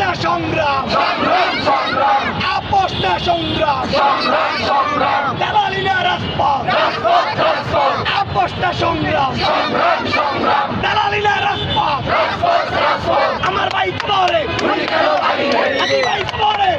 না সংগ্রাম, আপোষ না সংগ্রাম, দালালি না রাজপথ, আপোষ না সংগ্রাম, দালালি না রাজপথ। আমার ভাই পরে, ভাই পরে।